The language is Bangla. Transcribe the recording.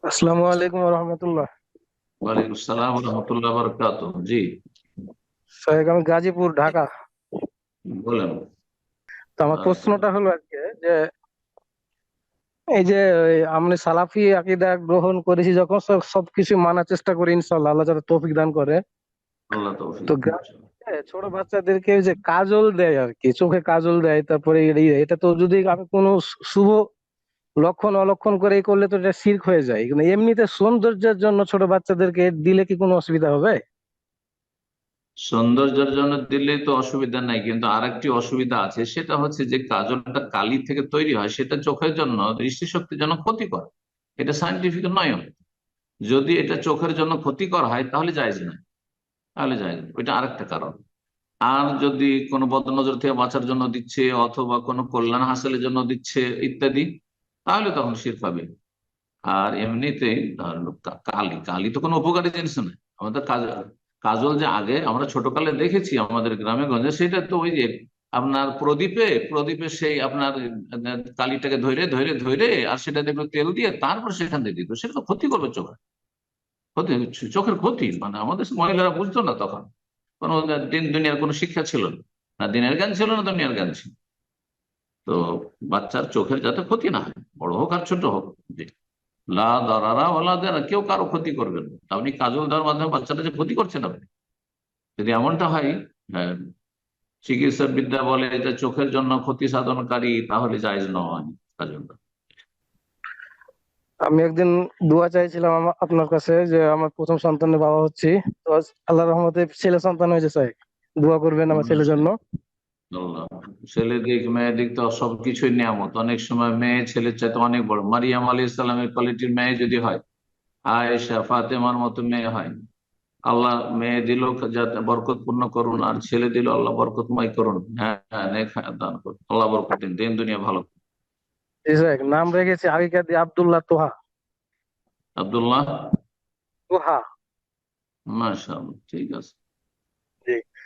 আসসালামু আলাইকুম রহমতুল্লাহ। ওয়ালাইকুম আসসালাম রহমতুল্লাহ বরকাত। জি, সাহেব, আমি গাজীপুর, ঢাকা। বলেন। তো আমার প্রশ্নটা হলো আজকে যে এই যে আমি সালাফি আকীদা গ্রহণ করেছি, যখন সবকিছু মানার চেষ্টা করি, ইনশাল্লাহ আল্লাহ যাতে তৌফিক দান করে। আল্লাহ তো তৌফিক দিন। গ্রামে ছোট বাচ্চাদেরকে যে কাজল দেয় আর কি, চোখে কাজল দেয়, তারপরে এটা তো যদি আমি কোনো শুভ লক্ষণ অলক্ষণ করে করলে তো এটা শিরক হয়ে যায়। কিন্তু এমনিতে সৌন্দর্যের জন্য ছোট বাচ্চাদেরকে দিলে কি কোনো অসুবিধা হবে? সৌন্দর্যের জন্য দিলে তো অসুবিধা নাই, কিন্তু আরেকটি অসুবিধা আছে, সেটা হচ্ছে যে কাজলটা কালি থেকে তৈরি হয়, সেটা চোখের জন্য, দৃষ্টিশক্তির জন্য ক্ষতিকর। এটা সায়েন্টিফিক নয়। যদি এটা চোখের জন্য ক্ষতিকর হয় তাহলে জায়েজ না, তাহলে জায়েজ না। ওইটা আরেকটা কারণ। আর যদি কোনো বদনজর থেকে বাঁচার জন্য দিচ্ছে অথবা কোনো কল্যাণ হাসিলের জন্য দিচ্ছে ইত্যাদি, তাহলে তখন শিরক হবে। আর এমনিতে ধরেন কালি কালি তো কোনো উপকারী জিনিস না। আমাদের কাজল যে আগে আমরা ছোটকালে দেখেছি আমাদের গ্রামে গঞ্জে, সেটা তো ওই যে আপনার প্রদীপে প্রদীপে সেই আপনার কালিটাকে ধরে ধরে ধরে আর সেটা দেখলো তেল দিয়ে তারপর সেখান দিয়ে দিত, সেটা তো ক্ষতি করবে চোখে। ক্ষতি, চোখের ক্ষতি, মানে আমাদের মহিলারা বুঝতো না তখন। কোনো দিন দুনিয়ার কোনো শিক্ষা ছিল না, না দিনের জ্ঞান ছিল না দুনিয়ার জ্ঞান ছিল। তো বাচ্চার চোখের যাতে ক্ষতি না হয়, বড় হোক আর ছোট হোক, লা দারারা ওয়ালা দারারা, কেউ কারো ক্ষতি করবেন না। আপনি কাজল দেওয়ার মাধ্যমে বাচ্চাটা যে ক্ষতি করছেন আপনি, যদি এমনটা হয়, হ্যাঁ, চিকিৎসা বিদ্যা বলে যে চোখের জন্য ক্ষতি সাধনকারী, তাহলে জায়েজ নয় কাজল দেওয়া। আমি একদিন দোয়া চাইছিলাম আপনার কাছে যে আমার প্রথম সন্তানের বাবা হচ্ছি। তো আল্লাহ রহমতে ছেলে সন্তান হয়েছে স্যার। দোয়া করবেন আমার ছেলের জন্য। মাশাআল্লাহ। ছেলে দিক মেয়ে দিক তো সবকিছুই নিয়ামত। অনেক সময় মেয়ে ছেলের চাইতে অনেক বড়। মারিয়াম আলাইহিস সালামের কোয়ালিটির মেয়ে যদি হয়, আয়েশা ফাতেমার মতো মেয়ে হয়, আল্লাহ মেয়ে দিল যাতে বরকতপূর্ণ করুন, আর ছেলে দিল আল্লাহ বরকতময় করুন। হ্যাঁ হ্যাঁ, নেক হায়াত দান করুন, আল্লাহ বরকত দিন, দিন দুনিয়া ভালো করুন। জি স্যার, নাম রেখেছি আগেকার দিয়ে আব্দুল্লাহ তোহা। আব্দুল্লাহ। তোহা। মাশাআল্লাহ, ঠিক আছে। জি।